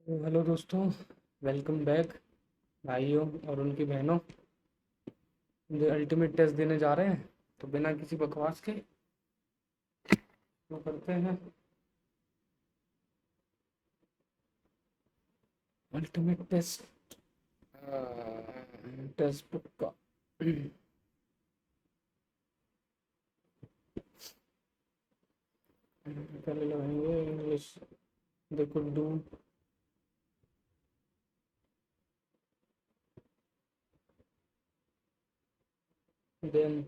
तो हेलो दोस्तों, welcome back भाइयों और उनकी बहनों। जो अल्टीमेट टेस्ट देने जा रहे हैं, तो बिना किसी बकवास के शुरू करते हैं अल्टीमेट टेस्ट। टेस्ट बुक का पहले लगाएंगे English. They could do then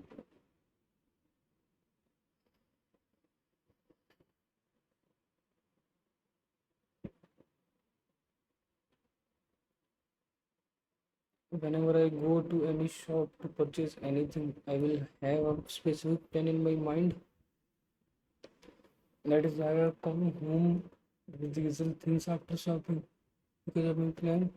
whenever I go to any shop to purchase anything, I will have a specific plan in my mind. That is why I come home with these things after shopping, because of my plan.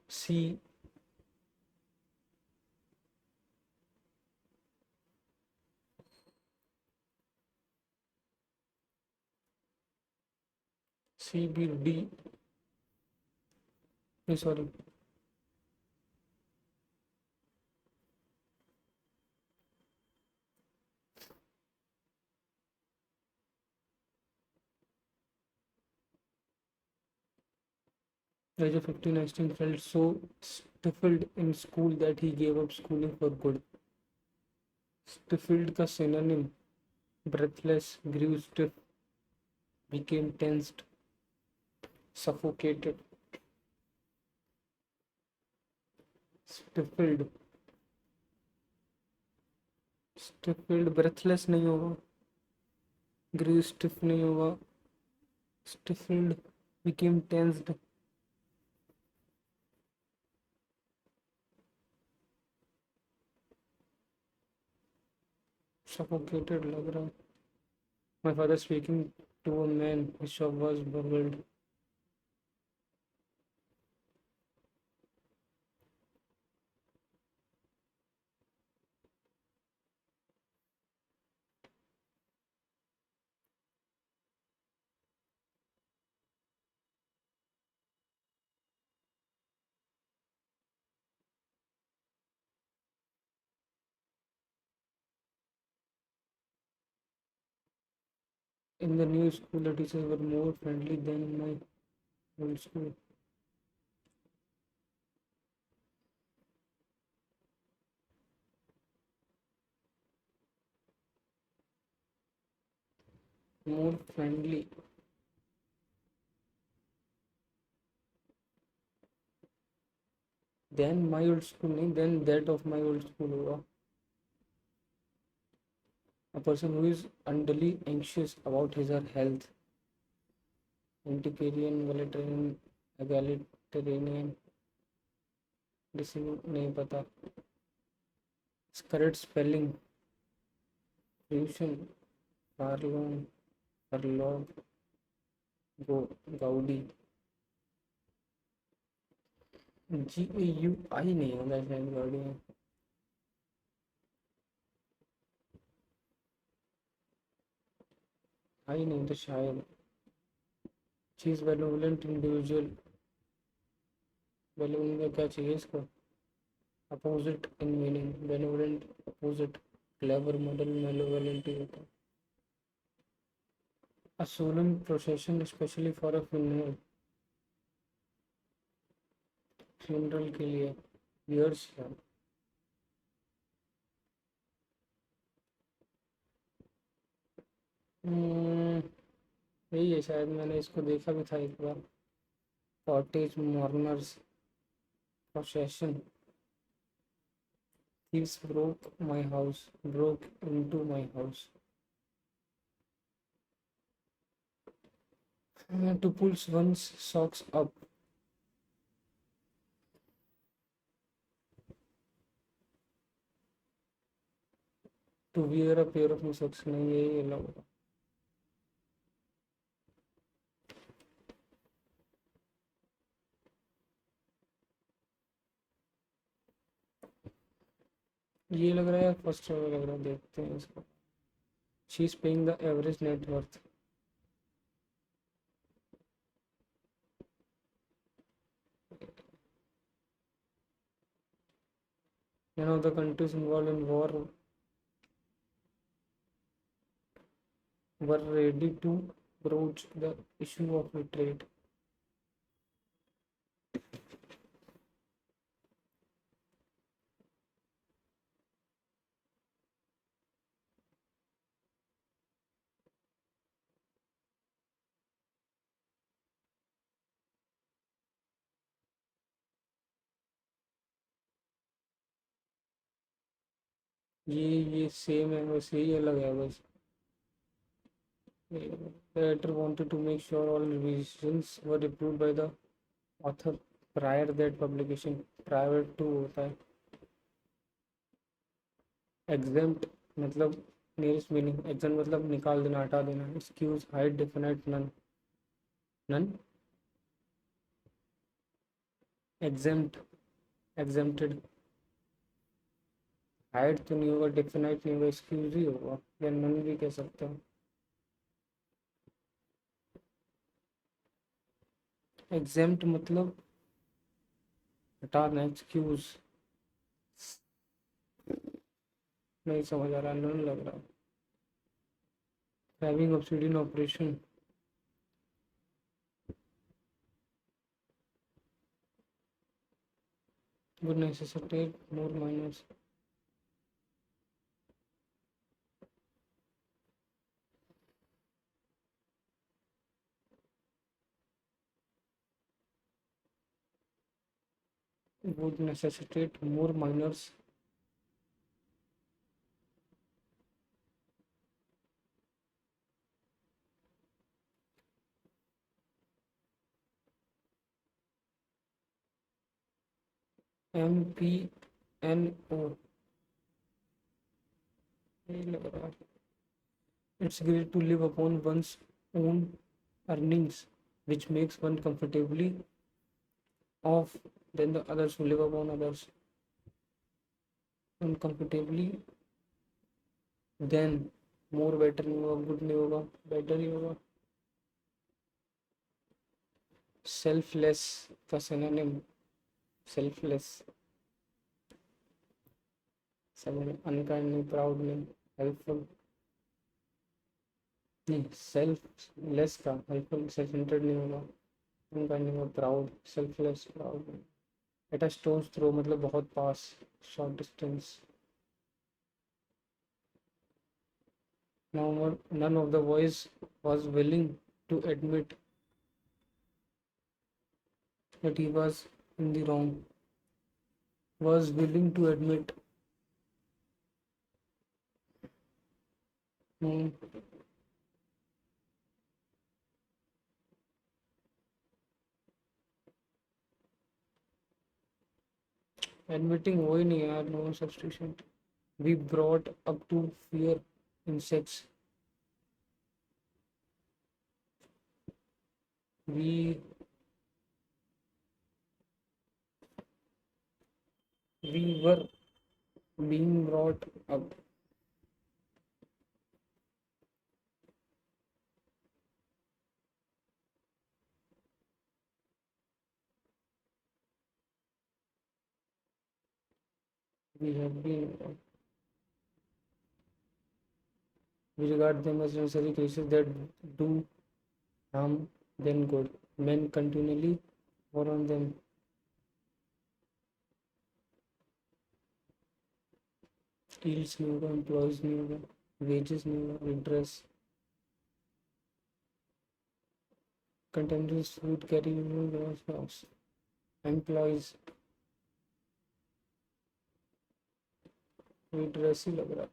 C CBD. Sorry. Age of 15, Einstein felt so stifled in school that he gave up schooling for good. Stifled का synonym breathless, grew stiff, became tensed, suffocated. Stifled, stifled breathless नहीं होगा, grew stiff नहीं होगा, stifled became tensed, suffocated लग रहा है. My father speaking to a man, his shop was burgled. In the new school, the teachers were more friendly than in my old school. More friendly. Then my old school नहीं, then that of my old school होगा. A person who is unduly anxious about his or her health. Antiquarian, egalitarian, egalitarian, नहीं पता. Correct spelling, fusion, farlong, farlog, Goudie. GAUI नहीं होगा शायद Goudie में. आई नहीं तो शायद. चीज बेनिवोलेंट इंडिविजुअल. बेनिवोलेंट का क्या चाहिए इसको? Opposite in meaning. Benevolent opposite. Clever model malevolent होता है. A solemn procession especially for a funeral. Funeral के लिए. ईयर्स क्या? यही है शायद, मैंने इसको देखा भी था एक बार. Cottage mourners procession. thieves broke into my house. To pull one's socks up. To wear a pair of socks. नहीं, यही अलग होगा. ये लग रहा है फर्स्ट लग रहा है, देखते हैं इसको। She is paying the average net worth. None of the countries involved in war were ready to broach the issue of trade. ये सेम है, वैसे ही अलग है बस। The editor wanted to make sure all revisions were approved by the author prior that publication। prior to होता है। exempt मतलब nearest meaning। exempt मतलब निकाल देना, हटा देना। excuse, hide, definite, none। none, exempt, exempted। Hide तो नहीं होगा, डेफिनेट नहीं होगा, एक्सक्यूज ही होगा, या नन भी कह सकते हैं। एग्जेम्प्ट मतलब हटाना, एक्सक्यूज नहीं समझ आ रहा, नन लग रहा। Having obsidian operation, would necessitate more minors। would necessitate more minors। MPNO ये लग रहा है। It's great to live upon one's own earnings, which makes one comfortably off than the others who live upon others uncomfortably। Then more better नहीं होगा, good नहीं होगा, better ही होगा। Selfless का सिनोनिम सेल्फलेस। समझ, अनकाइंड नहीं, प्राउड नहीं, helpful नहीं। सेल्फलेस का हेल्पफुल, सेल्फ सेंटर्ड नहीं होगा, अनकाइंड नहीं होगा, proud. Selfless, proud. At a stone's throw मतलब बहुत पास, short distance. None of the boys was willing to admit that he was in the wrong। was willing to admit। hmm, admitting वही नहीं है यार, no substitution. we brought up to fear insects। we we were being brought up। we have been। we regard them as necessary cases that do harm then good। men continually war on them। yields नहीं होगा, employees नहीं होगा, wages नहीं होगा, redress। contenders would carry gross loss। employees, redress ही लग रहा है।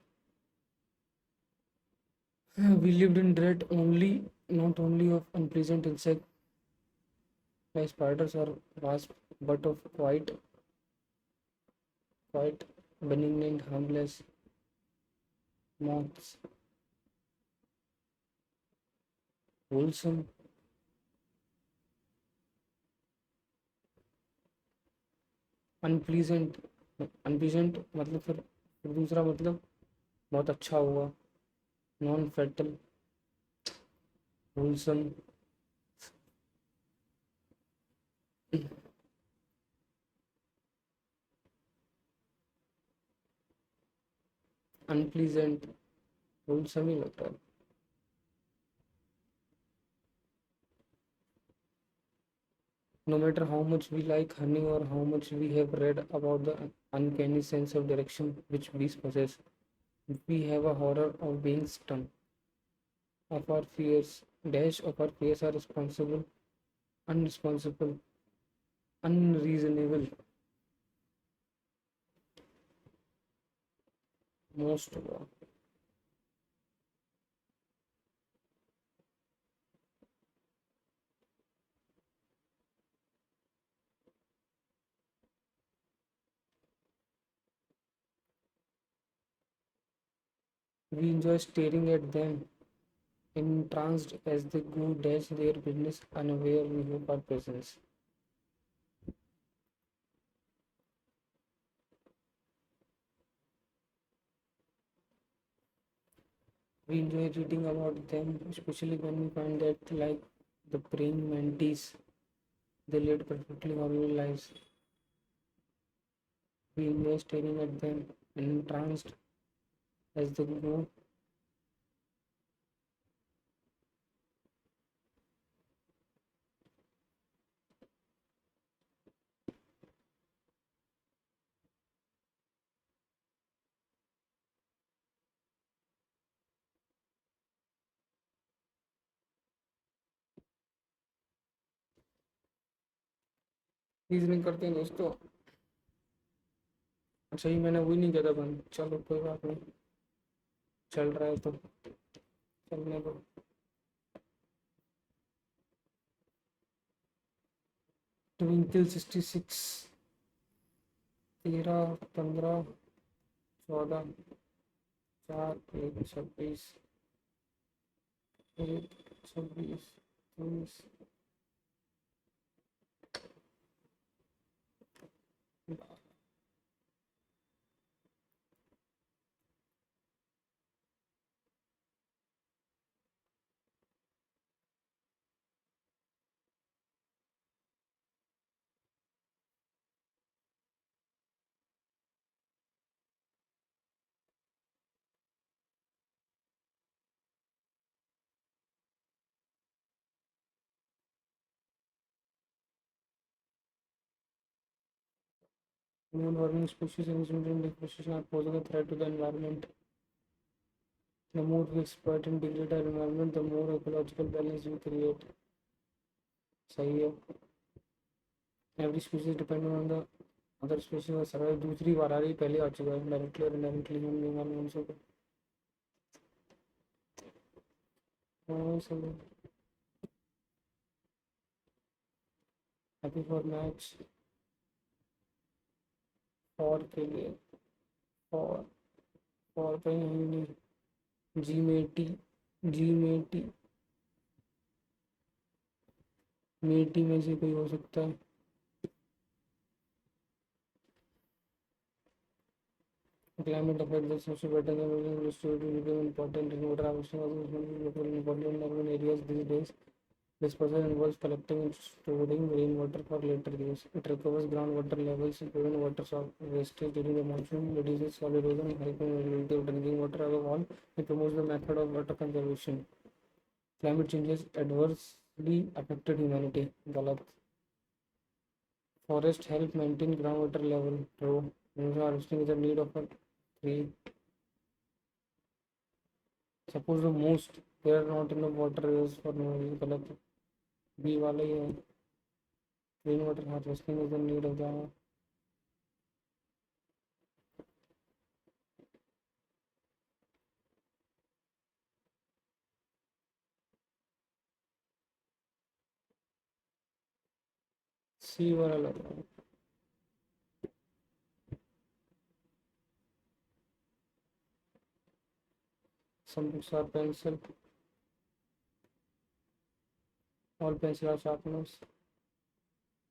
we lived in dread only, not only of unpleasant insects like spiders or wasps, but of quite benignant, harmless moths। wholesome, unpleasant। unpleasant मतलब फिर फिर दूसरा मतलब बहुत अच्छा हुआ, non fatal, wholesome, unpleasant, wholesome ही लग रहा है। No matter how much we like honey or how much we have read about the uncanny sense of direction which bees possess, we have a horror of being stung. Of our fears, dash of our fears are responsible, unresponsible, unreasonable, most of all. We enjoy staring at them, entranced as they go dash their business, unaware we have our presence. We enjoy reading about them, especially when we find that, like the praying mantis, they lead perfectly normal lives. We enjoy staring at them, entranced as they go. Reasoning करते हैं दोस्तों। अच्छा ही मैंने वही नहीं किया था बंद, चलो कोई बात नहीं, चल रहा है तो चलने दो। Twinkle 66, 13, 15, 14, 4, 1, 26, 1, 26, 23। New warming species and and deforestation are posing a threat to the environment. The more we exploit and degrade our environment, the more ecological balance we create. सही है। Every species dependent on the other species का survive। दूसरी बार आ रही, पहले आ चुका है directly और indirectly हम environment से। हाँ सही। हैप्पी फॉर मैच, फॉर के लिए, फॉर, फॉर कहीं है नहीं। जी में टी, जी में टी, मेटी में से कोई हो सकता है। Climate affects the social pattern and restorative become important in water harvesting also local important in urban areas these days. This process involves collecting and storing rainwater for later use. It recovers groundwater levels, prevents water wastage during the monsoon, reduces soil erosion, helping availability of drinking water. Above all, it promotes the method of water conservation. Climate changes adversely affected humanity. Galat. Forests help maintain groundwater level. True. Rainwater harvesting is a need of a tree. Suppose the most there are not enough water is for no use. गलत। B वाला ही है। Rain water harvesting is the need of the. C वाला लग रहा है। Some books are pencil, all pencil are sharpeners,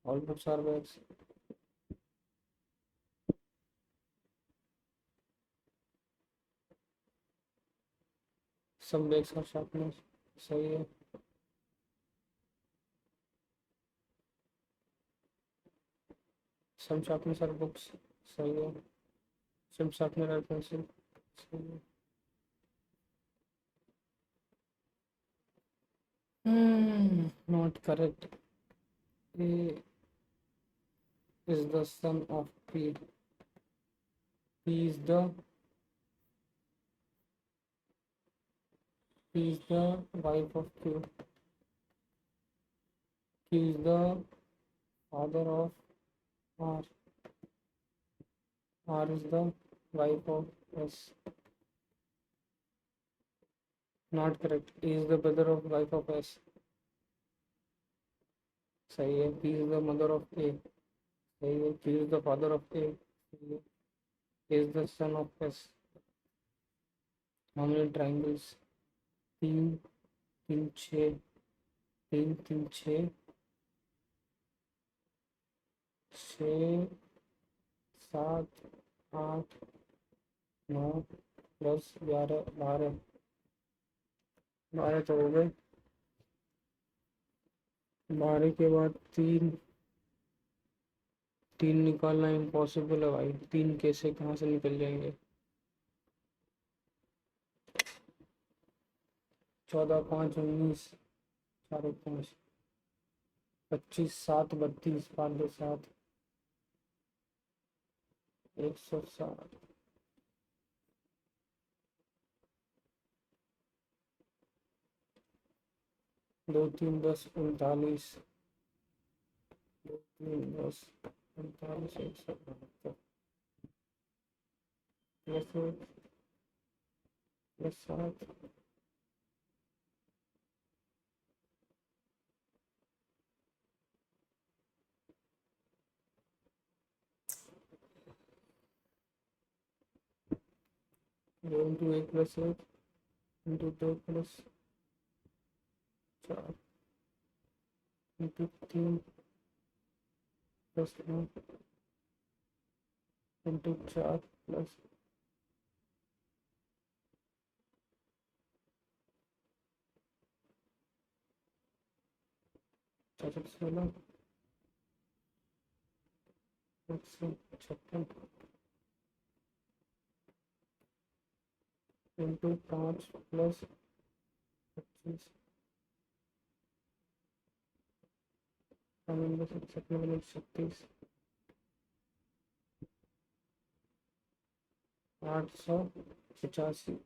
all books are bags. Some bags और sharpeners सही है। सम शार्पनेस और बुक्स सही है। सम शार्पनर और पेंसिल सही है। Not correct. A is the son of P. P is the P is the wife of Q. Q is the father of R. R is the wife of S. Not correct. E is the brother of wife of S. सही है। P is the mother of A. सही है। Q is the father of A. सही है। A is the son of S. How many triangles? तीन तीन छः तीन तीन छः छः सात आठ नौ 10 11 12 12 तो हो गए। 12 के बाद तीन तीन निकालना इम्पॉसिबल है भाई। तीन कैसे कहाँ से निकल जाएंगे। 14 5 19 4 5 25 7 32 5 2 7 160 2 3 10 39 2 3 10 39 172 plus 1 plus 7 2 into 1 plus 1 into 2 plus 4 into 3 plus 9 into 4 plus 16 156 into 5 plus 25 36 885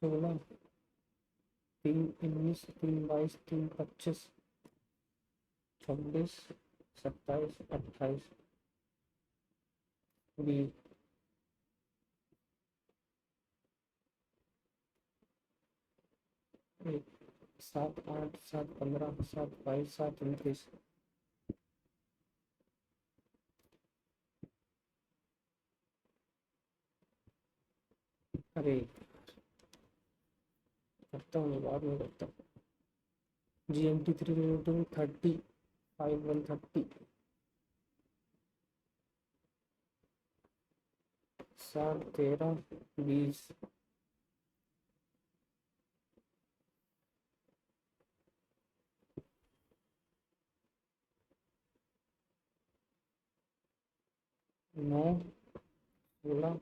16 3 19 3 22 3 25 26 27 28 20 1 7 8 7 15 7 22 7 29 अरे करता हूँ बाद में करता हूँ। GMT 3 मिनट 30 5 130 7 13 20 9 16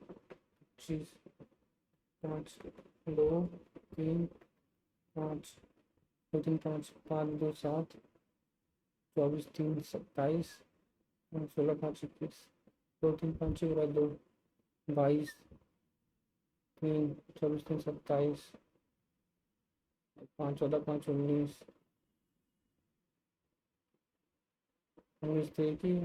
25 5 2 3 5 2 3 5 5 2 7 24 3 27 16 5 21 2 3 5 2 22 3 24 3 27 5 14 5 19 19 देखिए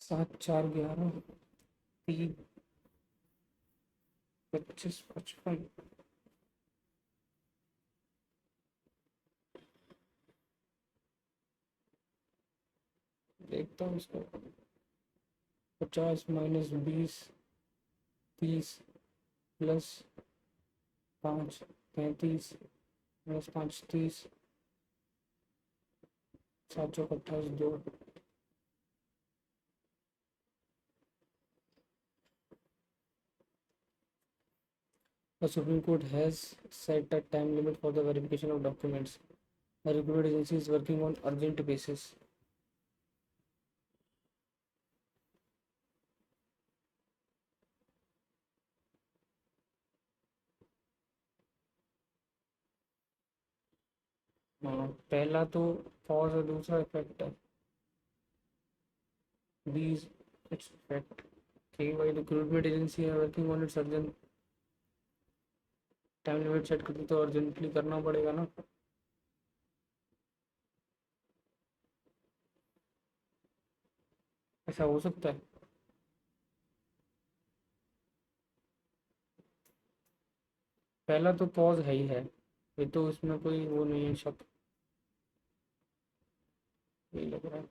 7 4 11 3 25 55 देखता हूँ इसको 50 -20 30 plus 5 35 minus 5 30 7 Chowk 28 2। The Supreme Court has set a time limit for the verification of documents. The recruitment agency is working on urgent basis. हाँ, पहला तो पॉज और दूसरा इफेक्ट है। These its effect. Okay, while recruitment agency are working on its urgent time limit set करती तो urgently करना पड़ेगा ना। ऐसा हो सकता है। पहला तो पॉज है ही है, ये तो इसमें कोई वो नहीं है, शक यही लग रहा है।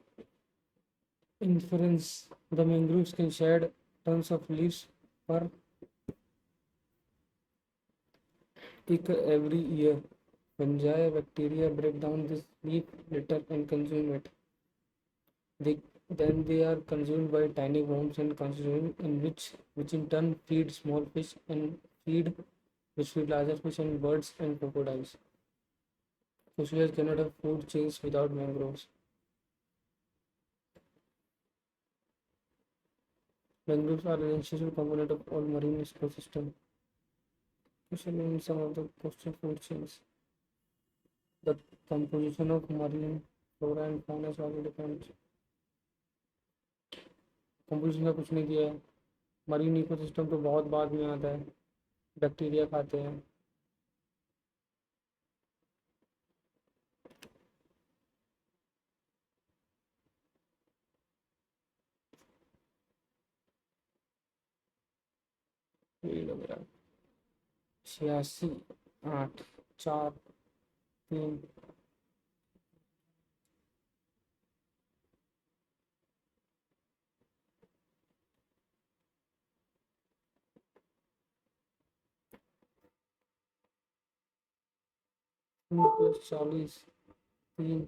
Influence the mangroves can shade tons of leaves पर acre every year. Fungi bacteria break down this leaf litter and consume it. They then they are consumed by tiny worms and consumed in which in turn feed small fish and feed larger fish and birds and crocodiles. Fishes cannot have food chains without mangroves. Mangroves are an essential component of all marine ecosystem, especially in some of the coastal food chains. The composition of marine flora and fauna is also different. Composition का कुछ नहीं दिया है। Marine ecosystem तो बहुत बाद में आता है, बैक्टीरिया खाते हैं। यही लग रहा है। 86 8 4 3 plus 40 3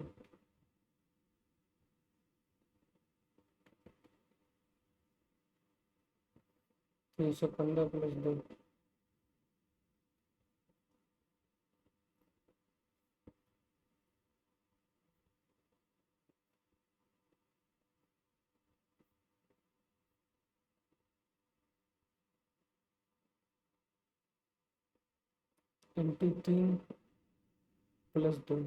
315 plus 2 into 3 plus 2।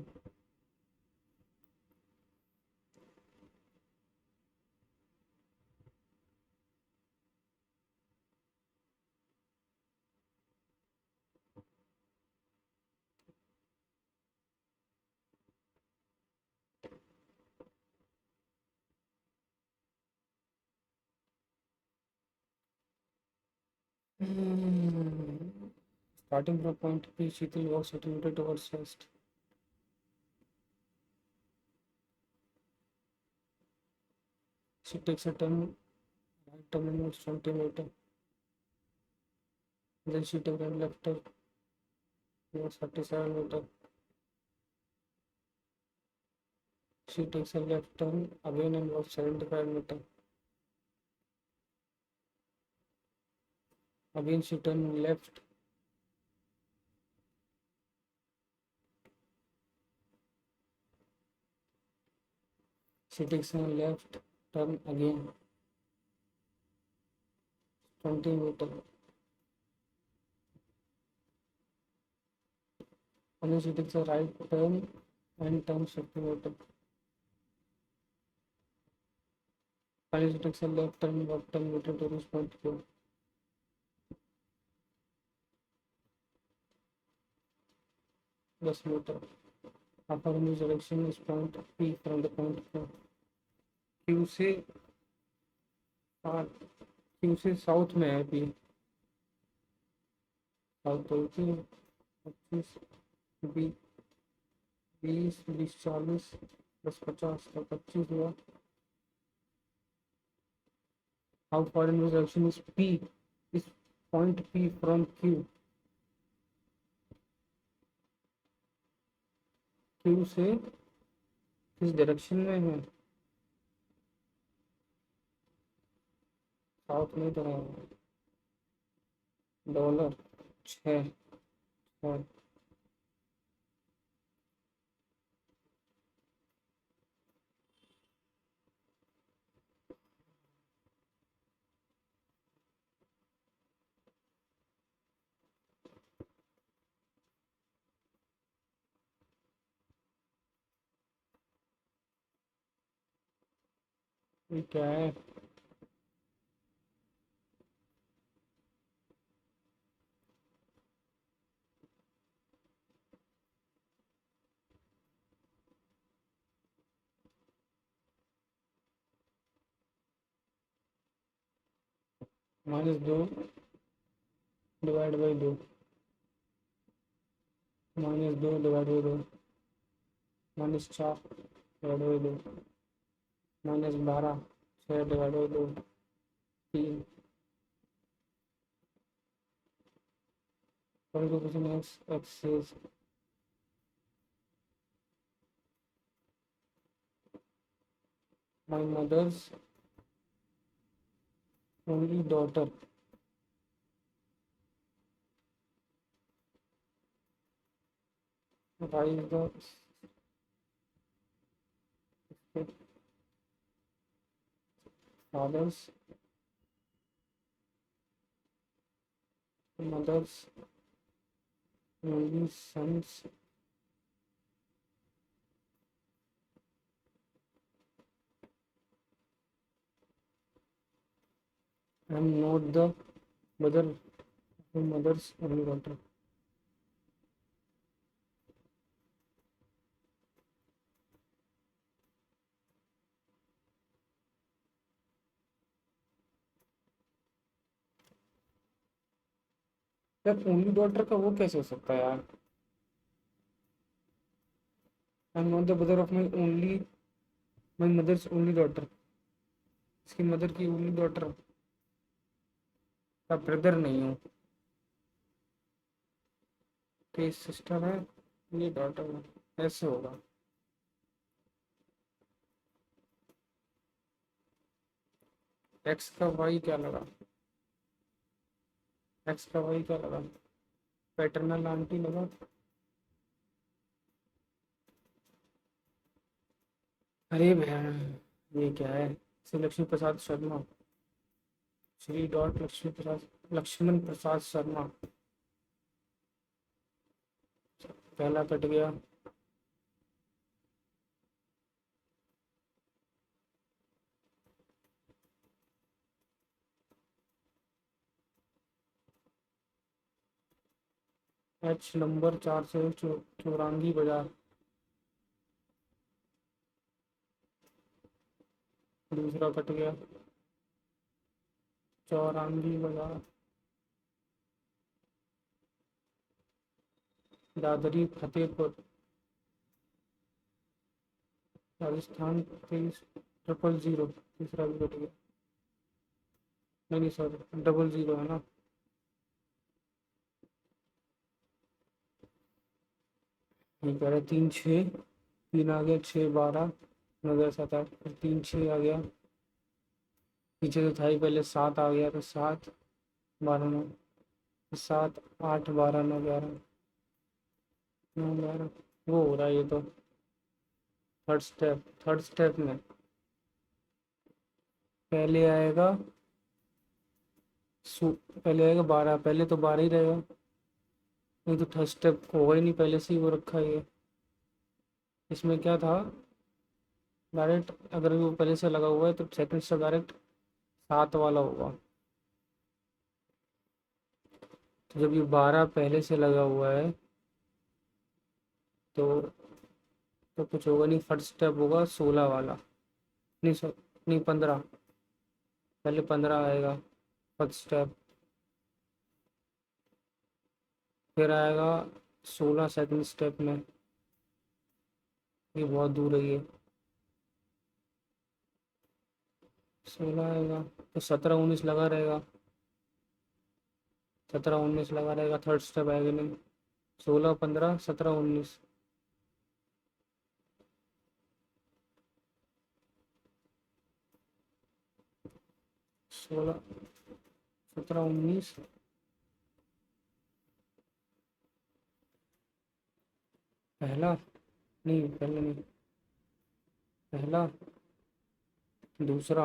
Starting from point P, Sheetal walks attributed towards west. She takes a turn, right turn and moves 20 meter. Then she takes a left turn, moves 37 meter. She takes a left turn again and walks 75 meter. Again she turns left. She takes a left turn again 20 meter. And then she takes a right turn and turns 50 meter. Finally she takes a left turn, walk 10 meter to reach point Q. Plus meter. After in this direction is point P from the point Q. Q से Q से south में है P। South तो 25 20 20 20 40 plus 50 तो 25 हुआ। How far in this direction is P? Is point P from Q, Q से किस direction में है? साउथ में तो है। डॉलर 6 है। ये क्या है? -2 divide by 2, -2 divide by 2, -4 divide by 2, -12, 6 divide by 2, 3। Question X is my mother's only daughter, rise the father's mother's only sons and not the mother mother's only daughter. यार ओनली डॉटर का वो कैसे हो सकता है यार? I am not the mother of my mother's only daughter, इसकी mother की ओनली डॉटर का ब्रदर नहीं हूँ, तो ये सिस्टर है, ये डॉटर है, ऐसे होगा। एक्स का वाई क्या लगा? एक्स का वाई क्या लगा? पैटर्नल आंटी लगा। अरे बहन, ये क्या है? श्री लक्ष्मी प्रसाद शर्मा, श्री डॉट लक्ष्मी प्रसाद लक्ष्मण प्रसाद शर्मा, पहला कट गया। एच नंबर 4 से चौरांगी बाजार, दूसरा कट गया। चौरांगी बाजार, दादरी फतेहपुर, राजस्थान 23 000, तीसरा भी कट गया। नहीं नहीं सॉरी, 00 है ना। ये कह रहे 3 6, 3 आ गया, 6 12, 9 10 7 8, फिर 3 6 आ गया, पीछे तो था ही पहले 7 आ गया, तो 7 12 9, 7 8 12 9 11 9 11, वो हो रहा है ये तो। थर्ड स्टेप में पहले आएगा पहले आएगा 12, पहले तो 12 ही रहेगा, नहीं तो थर्ड स्टेप होगा ही नहीं, पहले से ही वो रखा है ये। इसमें क्या था, डायरेक्ट अगर वो पहले से लगा हुआ है तो सेकंड स्टेप डायरेक्ट 7 वाला होगा। तो जब ये 12 पहले से लगा हुआ है तो कुछ होगा नहीं, फर्स्ट स्टेप होगा 16 वाला। नहीं नहीं 15, पहले 15 आएगा फर्स्ट स्टेप, फिर आएगा 16 सेकंड स्टेप में, ये बहुत दूर है ये। 16 आएगा तो 17 19 लगा रहेगा, 17 19 लगा रहेगा, थर्ड स्टेप आएगा नहीं। 16 15 17 19। 16 17 19। पहला नहीं, पहले नहीं, पहला दूसरा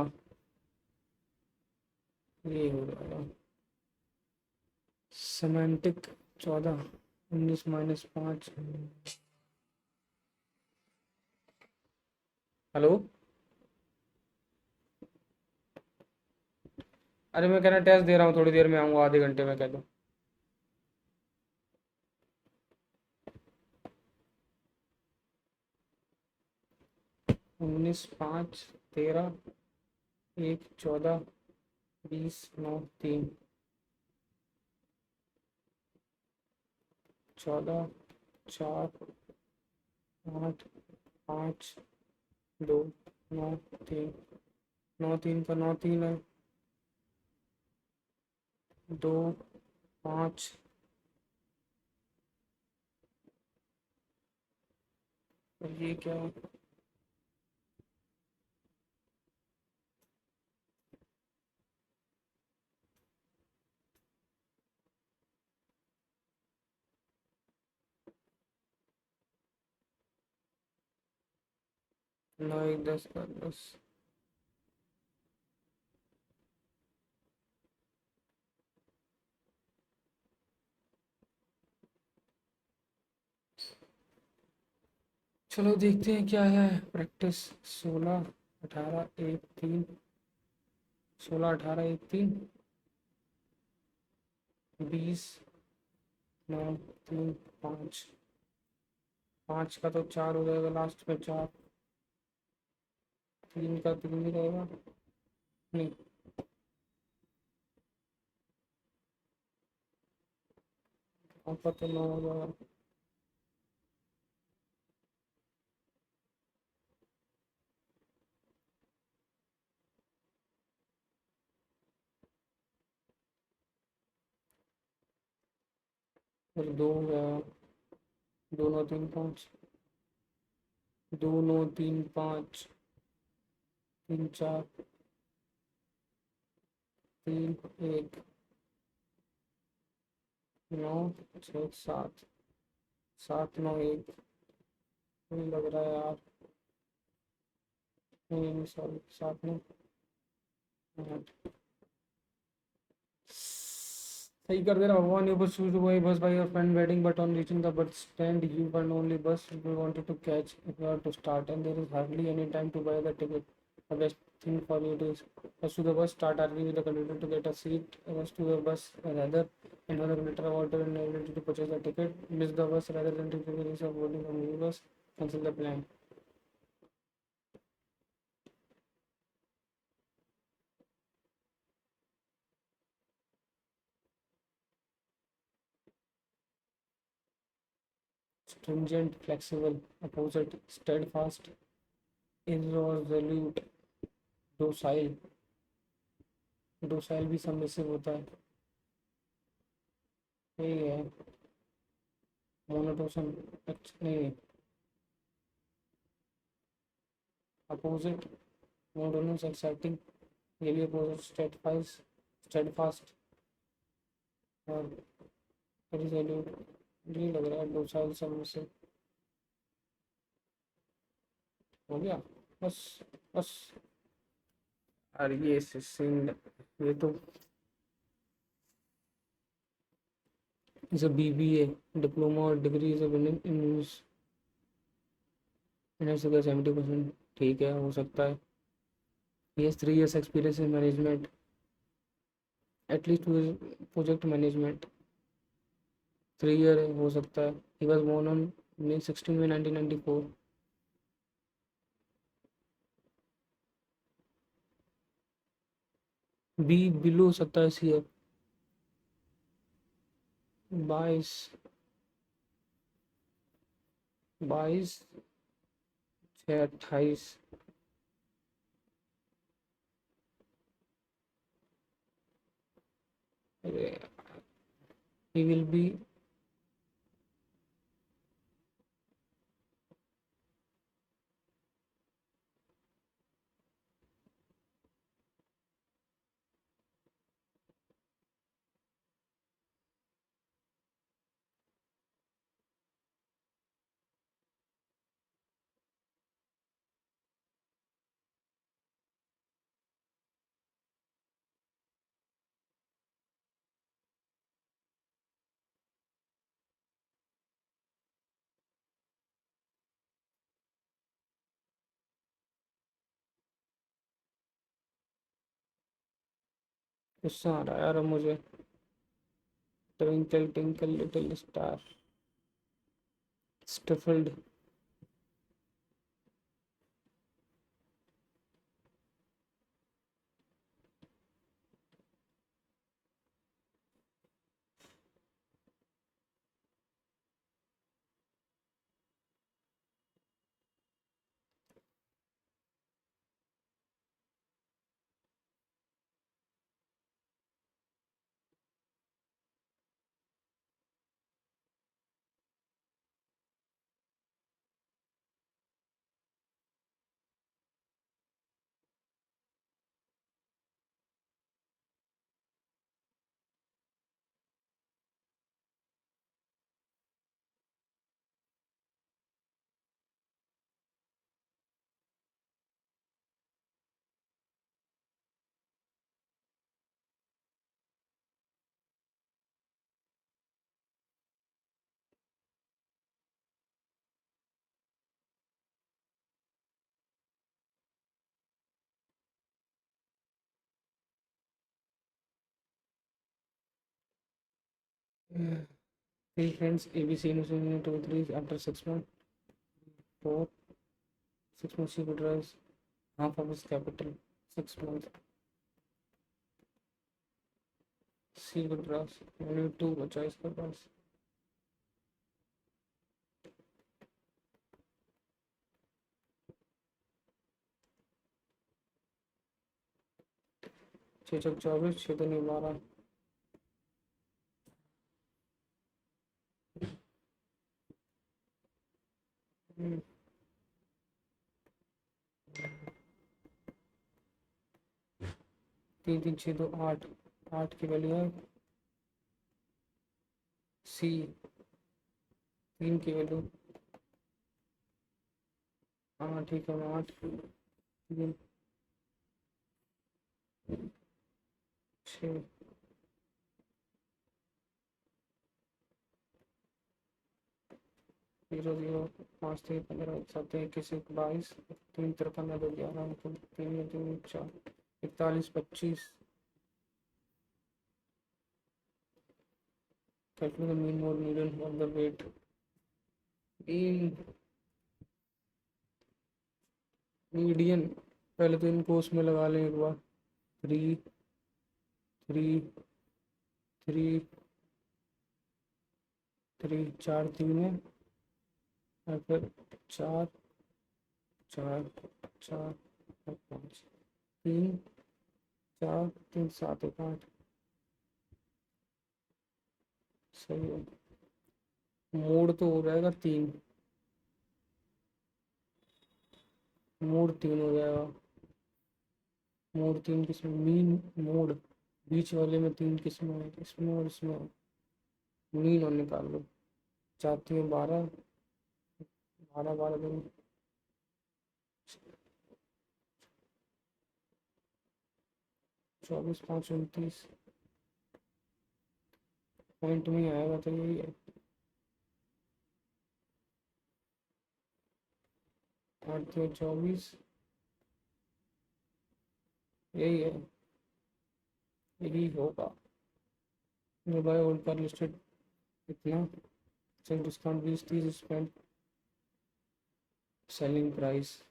ये हो जाएगा। सेमेंटिक 14 19 -5। हेलो। अरे मैं कह रहा टेस्ट दे रहा हूँ, थोड़ी देर में आऊँगा, आधे घंटे में, कह दो। 19 5 13 1 14 20 9 3 14 4 8 5 2 9 3 9 3 का 9 3 है। 2 5 और ये क्या है? 9 1 10 का 10। चलो देखते हैं क्या है प्रैक्टिस। 16 18 1 3। 16 18 1 3। 20 9 3 5। 5 का तो 4 हो जाएगा लास्ट में, 4। 3 का 3 ही रहेगा। नहीं, आपका तो 9 हो जाएगा। फिर 2 हो गया। 2 9 3 5। 2 9 3 5 3 4 3 1 9 6 7। 7 9 1। नहीं लग रहा है यार। नहीं नहीं, सॉरी, 7 9 8। सही कर दे रहा भगवान। यू बस चूज वही बस by your friend waiting but on reaching the bus stand you one only बस you wanted to catch if you are to start and there is hardly any time to buy the ticket. The best thing for you to is rush to the bus, start arguing with the conductor to get a seat, rush to the bus rather inform the conductor about your inability to purchase the ticket, miss the bus rather than taking the risk of boarding a mini bus, cancel the plan. Stringent, flexible, opposite, steadfast, irresolute, docile। docile भी submissive होता है। यही है। मोनोटोसन, अच्छा नहीं। Opposite, monotonous, exciting. ये भी opposite, steadfast और रिजोल्यूट। ये लग रहा है डोसाइल सबमिसिव। हो गया। बस बस। अरे ये सिंड, ये तो इज अ बीबीए डिप्लोमा और degree is a winning in news. 70%। ठीक है, हो सकता है। he has 3 years experience in management, at least with project management। 3 year हो सकता है। he was born on May 16 में 1994। Be below 27 year. 22 22 6 28। अरे he will be गुस्सा आ रहा है यार अब मुझे। Twinkle twinkle little star, stifled. Three friends, ABC in 2 3 after 6 months. 4 6 months he could rise half of his capital. 6 months C could rise only two बचा इसके पास। छः चौक 24, छः दूनी 12। तीन तीन 6 2 8, 8 की वैल्यू है C। 3 की वैल्यू, हाँ ठीक है, 8 3 6 0 0 5 3 15 7 21 22 3 53 2 11 3 3 4 41 25। Calculate the mean mode median of the weight। Median पहले तो इनको उसमें लगा लें एक बार। 3 3 3 3 4 3 है और फिर 4 4 4 5 3 4 3 7 1 8। सही है। मोड तो हो जाएगा 3, मोड 3 हो जाएगा। मोड 3 किसमें, मीन मोड बीच वाले में 3 किस्में हैं, इसमें और इसमें। मीन और निकाल लो। चाहती हूँ 12 12 12 दिन 24 5 29 पॉइंट में आएगा तो यही है। 8 24 यही है, यही होगा। बाय ओल्ड पर लिस्टेड इतना check discount 20 30 spend selling price.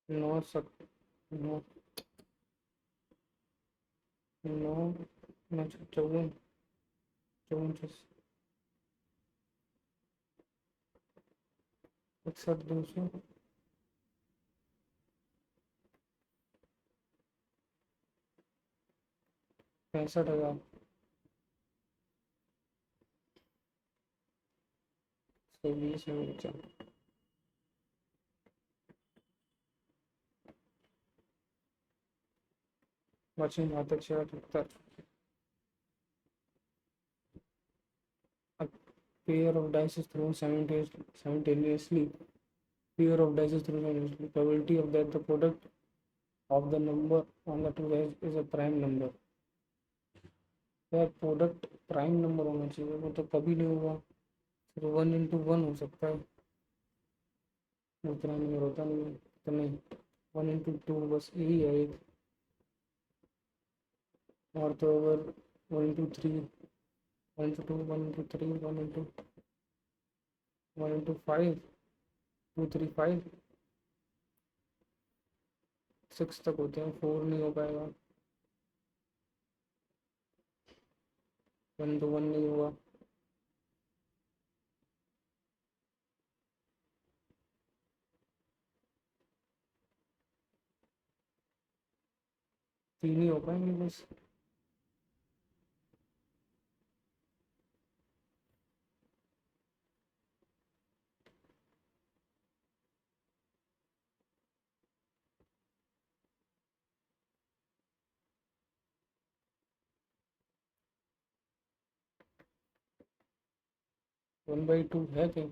नौ सत नौ नौ नौ चौवन चौवन 61, 200, 65,000, 120 में बचा। बचे घातक share 78। A pair of dice is thrown simultaneously. Pair of dice is thrown simultaneously. Probability of that the product of the number on the two dice is a prime number. वह प्रोडक्ट प्राइम नंबर होना चाहिए, वो तो कभी नहीं होगा। तो 1 into 1 हो सकता है, वो प्राइम नंबर होता नहीं है तो नहीं। 1 into 2 बस यही है एक। और तो अगर 1 into 3, 1 into 2, 1 into 3, 1 into 5, 2, 3, 5, 6 तक होते हैं, 4 नहीं हो पाएगा। 1 to 1 नहीं हुआ। तीन ही हो पाएंगे बस। वन बाई टू है क्या?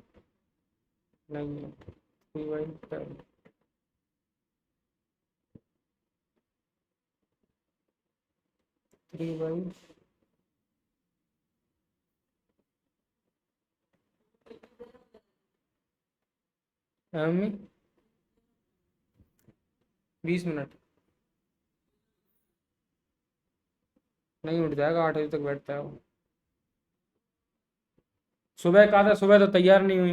नहीं है। 3/10, 3/, एम 20 मिनट नहीं उठ जाएगा, 8 बजे तक बैठता है वो। सुबह कहा था, सुबह तो तैयार नहीं हुई।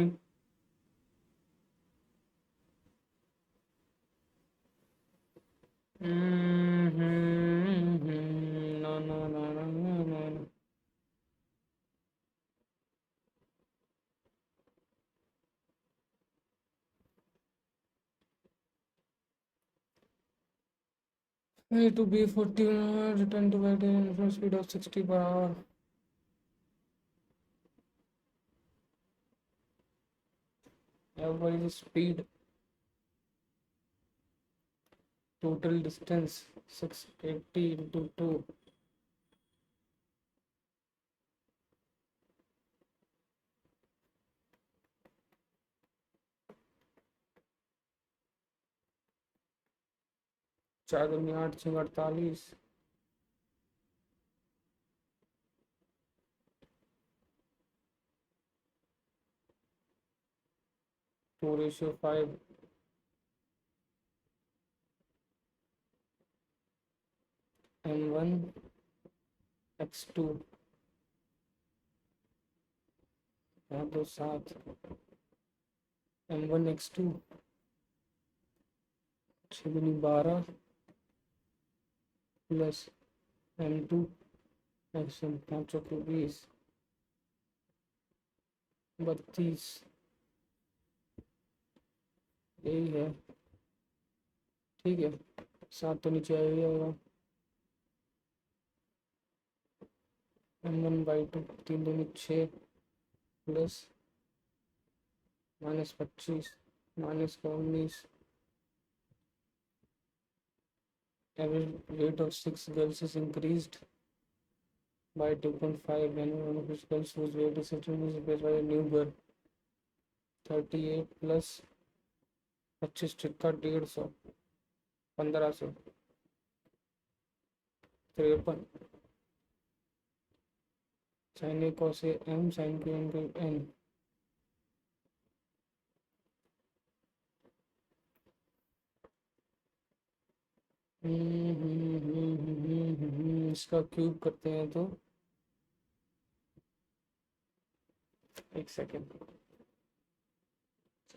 No no no no no no. A to B 40, return to by the speed of 60 per hour. Average speed, total distance 680 into 2, 4×8 = 48। 2:5, M1x2, 7, M1x2 6×12 plus M2x1 520, 32। यही है, ठीक है। 7 तो नीचे आ जाएगा। M1/2 3×2 6 plus -25 -19। Average rate of 6 girls is increased by 2.5 and one of his girls whose weight is replaced by a new girl। 38 plus 25 tikka 150, 1500, 53। sin A cos A M sin Q into N। इसका cube करते हैं तो एक second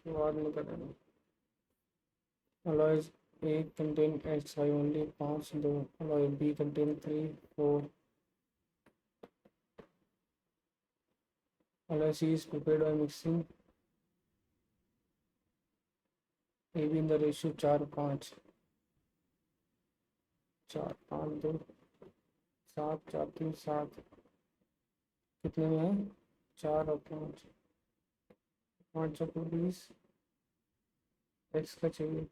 बाद में करेंगे। alloys A contain Xi only 5 2, alloy B contain 3 4, alloy C is prepared by mixing AB in the ratio 4 5 4 5 2 7 4 3 7 कितने में है 4 और 5 5 चौको 20 एक्स का चाहिए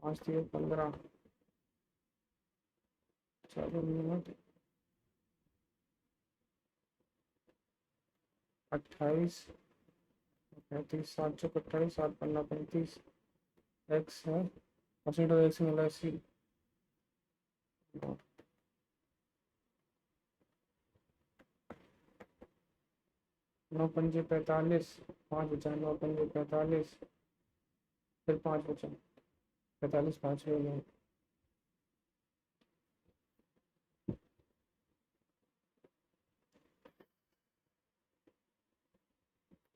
5 3 15 चलो मिनट 28 35 7 चौको 28 7 15 35 एक्स है परसेंट ऑफ एक्स मिला सी 9 पंजे 45 5 बचा 9 पंजे 45 फिर 5 बचा 45 5 हो गए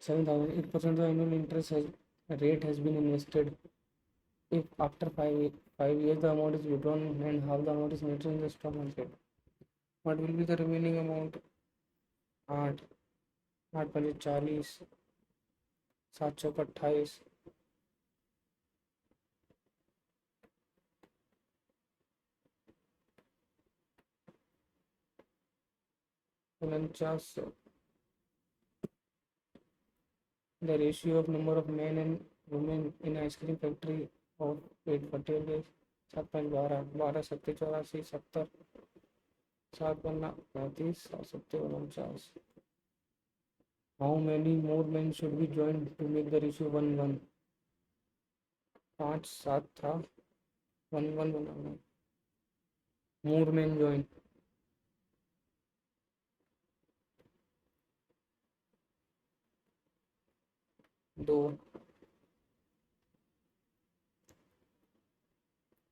7,000 8% of annual interest rate has been invested. If after 5 years the amount is withdrawn and half the amount is maintained in the stock market, what will be the remaining amount? 8 8 पंजे 40 7 चौक 28 49 The ratio of number of men and women in ice cream factory of 840 days 7 5 12 12 70 84 70 7 15 35 7 70 49 How many more men should be joined to make the ratio 1 1 5 7 था 1 1 बनाना more men join 2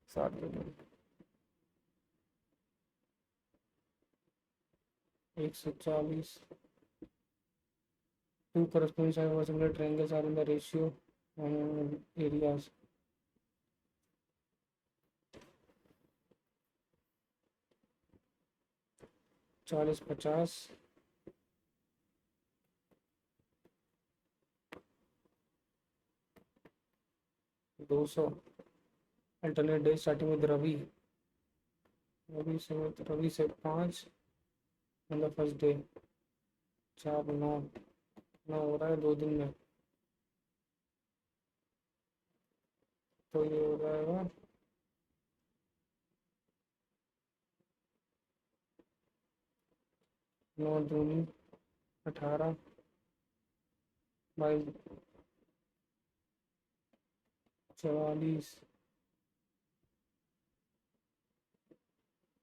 7 140 two corresponding sides of a similar triangles are in the ratio areas 40 50 200 alternate days starting with Ravi से 5 on the first day 4 9 9 हो रहा है 2 दिन में तो ये हो जाएगा 9 दूनी 18 22 44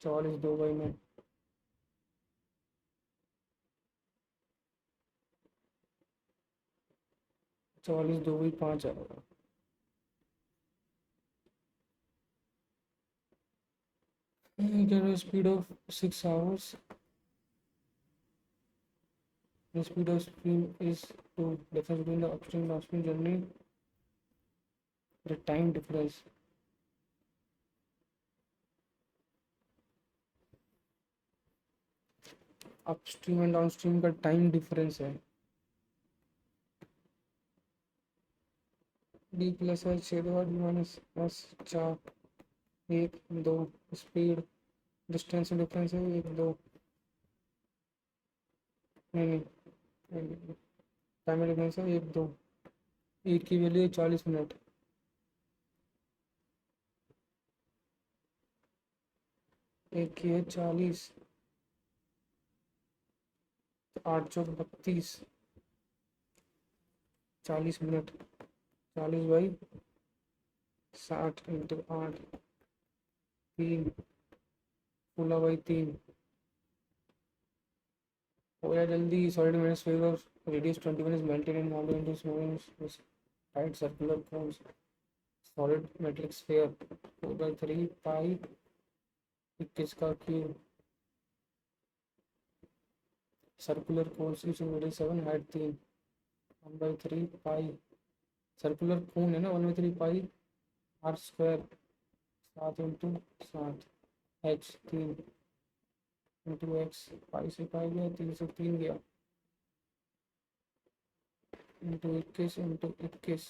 44 2 बाई में 44 2 बाई 5 आएगा get a speed of 6 hours the speed of stream is to difference between the upstream and downstream journey the time difference upstream and downstream का टाइम डिफरेंस है D plus H 6 2 D minus S 4 1 2 speed distance difference है 1 2 नहीं time difference है 1 2 एक की value 40 minute एक की है 40 8 चौक 32 40 मिनट 40 बाई 60 इंटू 8 3 16 बाई 3 हो गया जल्दी solid minutes figure radius 20 minutes melted in model into small right circular cones solid metric sphere 4/3 pi 21 का क्यूब सर्कुलर कोन्स की middle 7 height 3 1/3 pi circular cone है ना 1/3 pi R square 7 into 7 H 3 into X, pi से pi गया, 3 से 3 गया, into 21 into 21,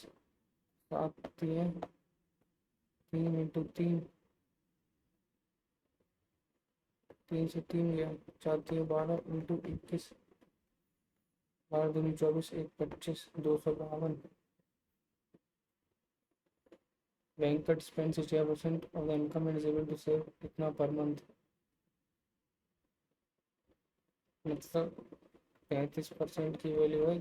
7 3 3 into 3, 3 से 3 गया, 4 3 12 इंटू 21, 12 दूनी 24, 1 25, 252। Venkat spends 60% of the income and is able to save कितना पर मंथ, मतलब 35% की वैल्यू है।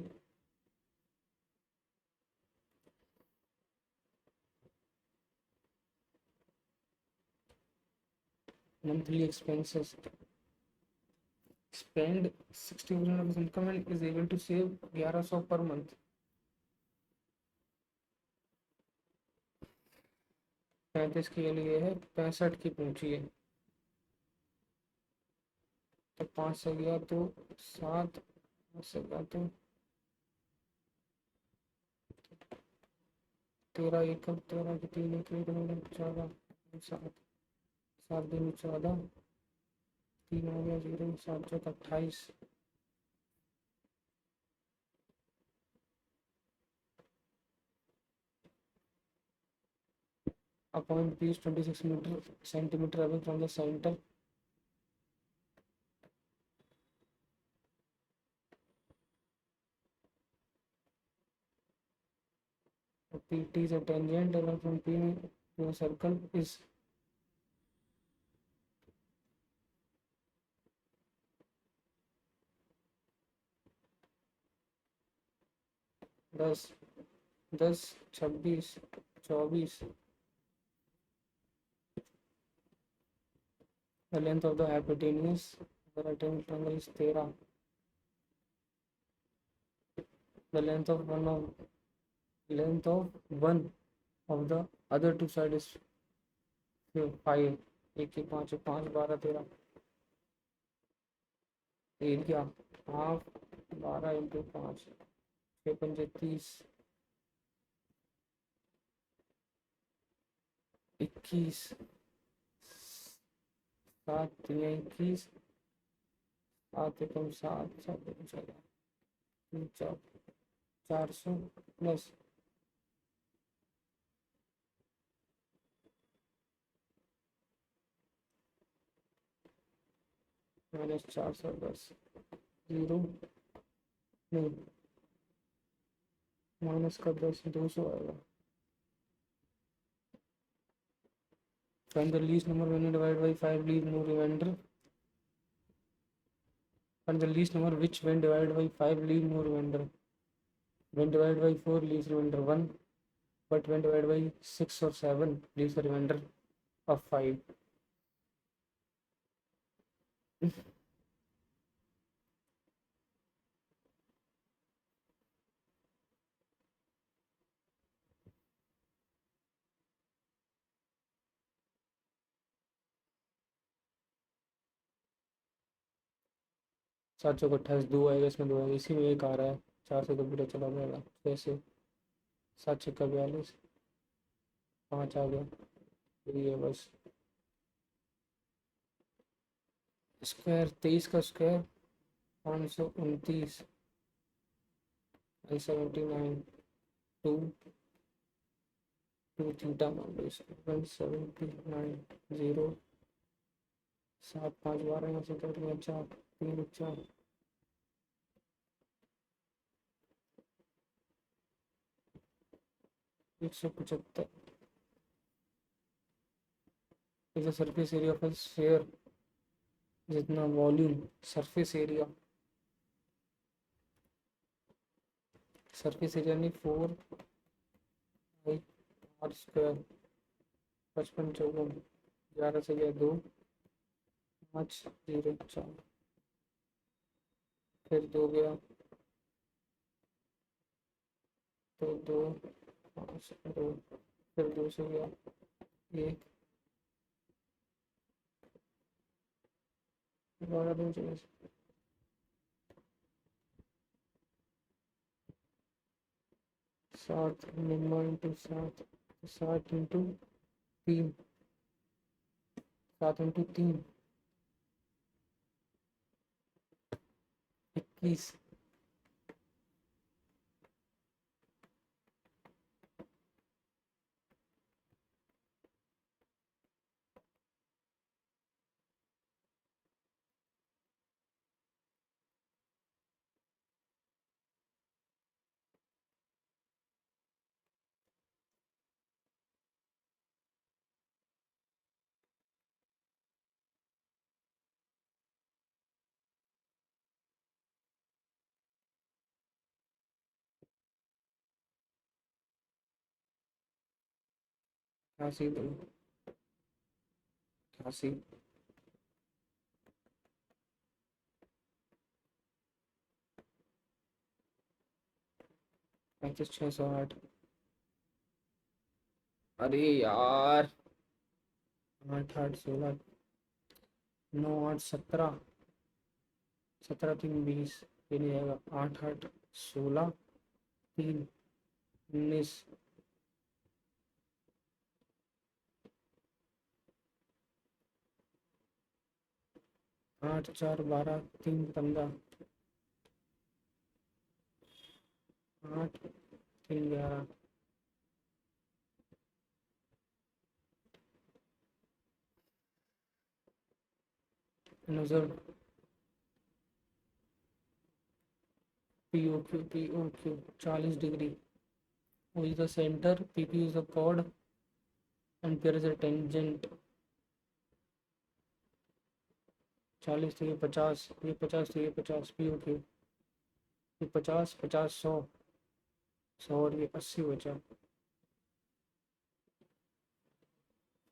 Monthly expenses, spend 60% of his income and is able to save 1100 per month. 35 की वैल्यू है, 65 की पूछी है, तो 5 से गया तो 7, 5 से गया तो 13, 1 13 की 3 1 14, 7 7 दूनी 14, 3 आ गया 0, 7 चौक 28। A point P is 26 centimeter away from the center. PT is a tangent away from P to a circle is 10 10 26 24। The length of the hypotenuse of the right angle is 13. The length of one of the other two sides is 5। 1 की 5 5 12 13। Area half 12 into 5, 6 पंजे 30, 21, 7 3 21, 7 एकम 7 7 एकम 14, 400 plus minus 410, 0 नहीं, minus का 10 200 आएगा। Find the least number when you divide by 5 leave no remainder. Find the least number which when divided by 5 leave no remainder. When divided by 4 leaves remainder 1, but when divided by 6 or 7 leaves a remainder of 5. सात सौ 28 2 आएगा, इसमें 2 आएगा, इसी में एक आ रहा है, 4 से तो पूरा चला जाएगा। जैसे 7 6 42, 5 आ गया, यही है बस। स्क्वायर 23 का स्क्वायर 529, 79 2 2 थीटा मान लो इसको, 179 0, 7 5 12 यहाँ से कट गया 4 3 4, 175 is the surface area of a sphere, जितना volume surface area, surface area नहीं 4 आर स्क्वायर, 55 54, 11 से गया 2 5 0 4, फिर 2 गया तो 2 5 2, फिर 2 से गया 1, 12 2 24, 7 9 इंटू 7 7 × 3, 7 × 3, 21। अठासी, 88, 35, 608। अरे यार, 8, 8, 16, 9, 8, 17, 17, 3, 20। ये नहीं आएगा। 8, 8, 16, 3, 19। 8, 4, 12, 3, 15। 8, 3, 11। नजर POQ 40 degree. O is the center, PP is the chord, and here is a tangent। 40 to ये 50, ये 50 to ये 50, POQ। ये 50, 50, 100, 100 और ये 80 बचा।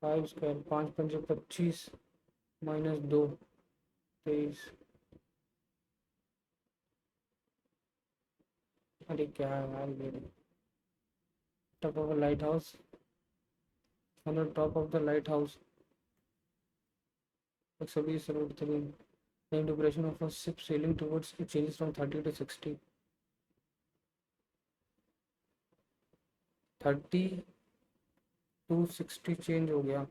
5 स्क्वायर, 5 पंजे 25, -2, 23। अरे क्या है यार ये। Top of a light house, on the top of the lighthouse, 120 road 3। Name duration of a ship sailing towards it changes from 30 to 60। 30 to 60 change हो गया।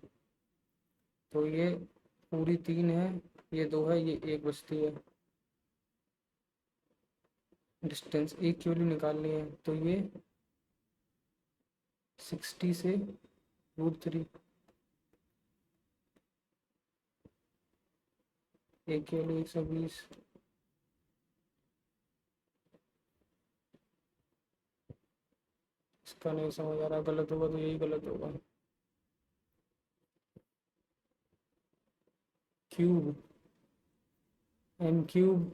तो ये पूरी 3 है, ये 2 है, ये 1 बचती है। डिस्टेंस 1 की वैल्यू निकालनी है, तो ये 60 से √3। 1 की वैल्यू 120। इसका नहीं समझ आ रहा, गलत होगा तो यही गलत होगा। क्यूब, M³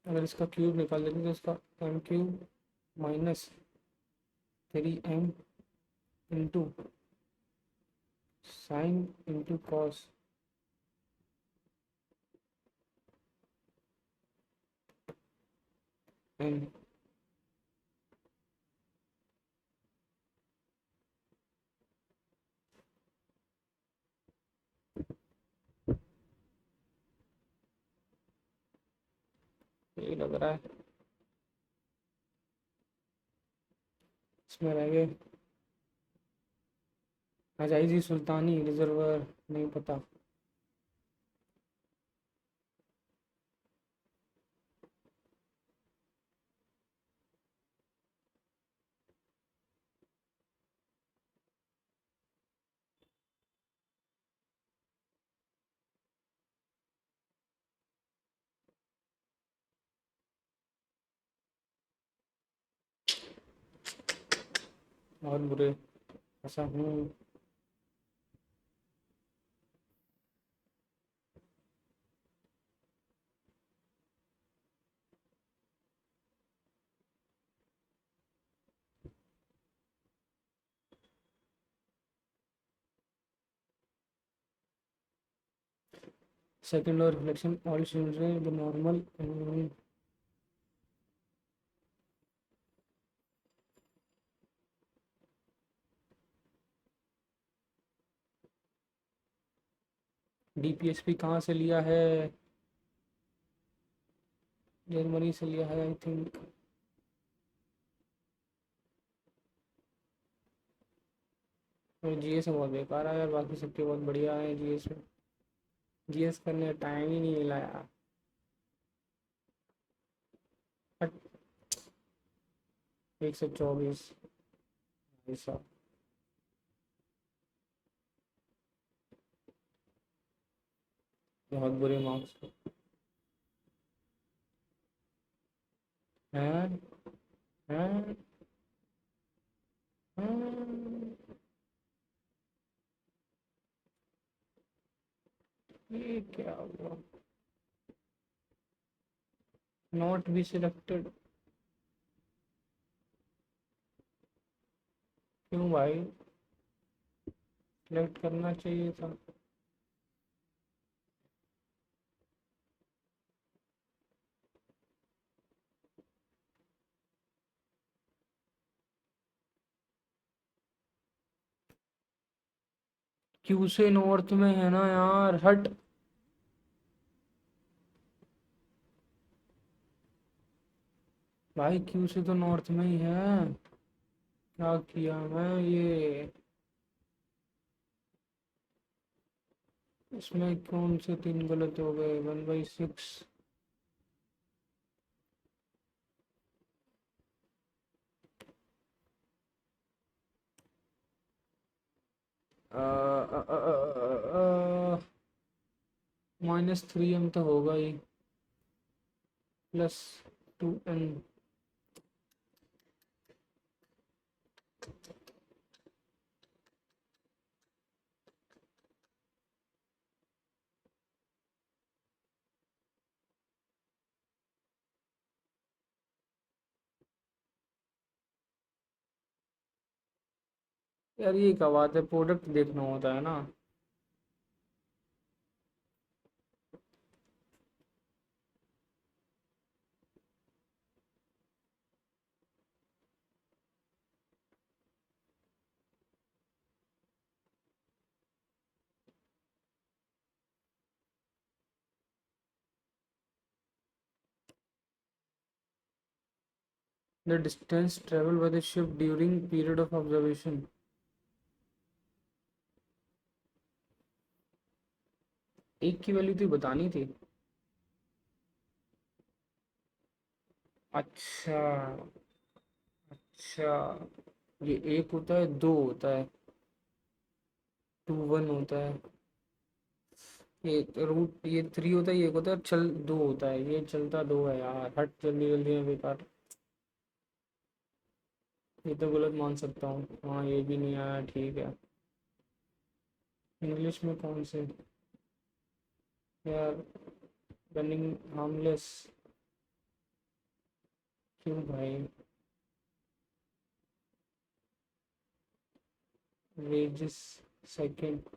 अगर इसका क्यूब निकाल देंगे तो इसका M³ -3M into sine into cos. एम यही लग रहा है। इसमें रह गए अजाइजी सुल्तानी रिजर्वर, नहीं पता। और बुरे ऐसा हूँ। Second law reflection, all children the normal. DPSP कहाँ से लिया है? जर्मनी से लिया है आई थिंक। जीएस में बहुत बेकार है यार, बाकी सबके बहुत बढ़िया है जीएस में। जीएस करने टाइम ही नहीं मिला यार। बट 124 ऐसा। बहुत बुरे मार्क्स हैं। हैं। हैं। ये क्या हुआ? Not be selected? क्यों भाई? सिलेक्ट करना चाहिए था। क्यू से नॉर्थ में है ना यार, हट। भाई क्यू से तो नॉर्थ में ही है। क्या किया मैं ये? इसमें कौन से तीन गलत हो गए? 1/6। -3m तो होगा ही, +2n। यार ये क्या बात है, प्रोडक्ट देखना होता है ना। The distance travel by the ship during period of observation. एक की वैल्यू तो बतानी थी। अच्छा। अच्छा, ये एक होता है, दो होता है, 2 1 होता है। ये रूट, ये 3 होता है, ये एक होता है, चल दो होता है, ये चलता दो है यार। हट जल्दी जल्दी में बेकार। ये तो गलत मान सकता हूँ, हाँ ये भी नहीं आया, ठीक है। इंग्लिश में कौन से यार? Running harmless. क्यों भाई? Wages second.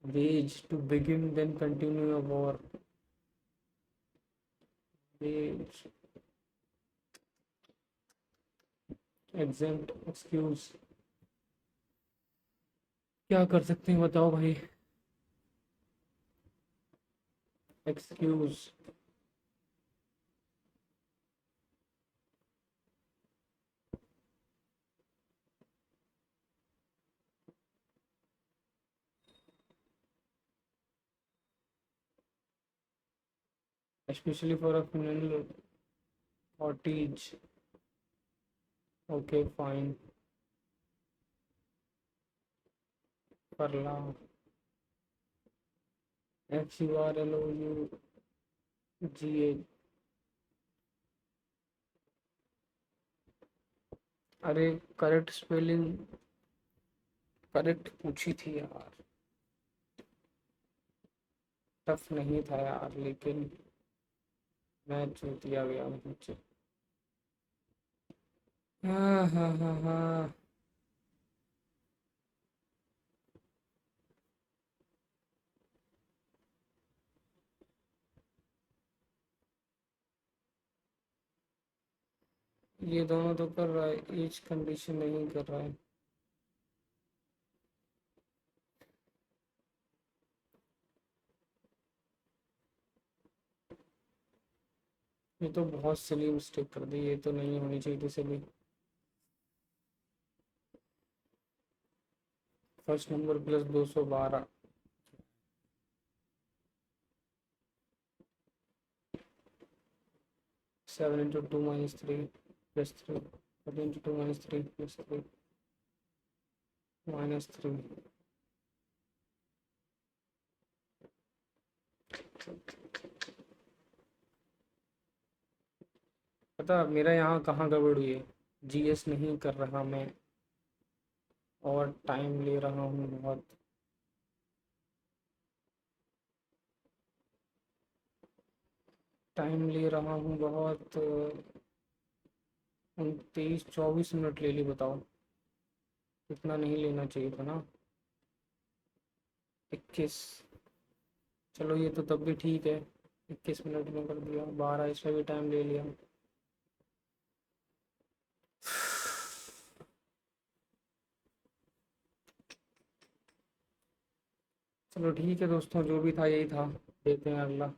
Wage to begin then continue a war. Wage exempt excuse. क्या कर सकते हैं बताओ भाई? Excuse. Specially for a female cottage. Okay fine. परला। FURLOUGH। अरे करेक्ट स्पेलिंग, करेक्ट पूछी थी यार। टफ नहीं था यार, लेकिन मैं चूक दिया गया मुझे। हाँ हाँ हाँ हाँ। ये दोनों तो कर रहा है, एज कंडीशन नहीं कर रहा है। ये तो बहुत सिली मिस्टेक कर दी, ये तो नहीं होनी चाहिए थी silly. First number plus 212। 7 × 2 - 3 plus 3, 14 × 2 - 3 plus 3 -3। पता मेरा यहाँ कहाँ गड़बड़ हुई है, जीएस नहीं कर रहा मैं, और टाइम ले रहा हूँ बहुत। टाइम ले रहा हूँ बहुत। 23 24 मिनट ले ली, बताओ। इतना नहीं लेना चाहिए था ना। 21। चलो ये तो तब भी ठीक है, 21 मिनट में कर दिया। 12 इसमें भी टाइम ले लिया। चलो ठीक है दोस्तों, जो भी था यही था, देते हैं अगला।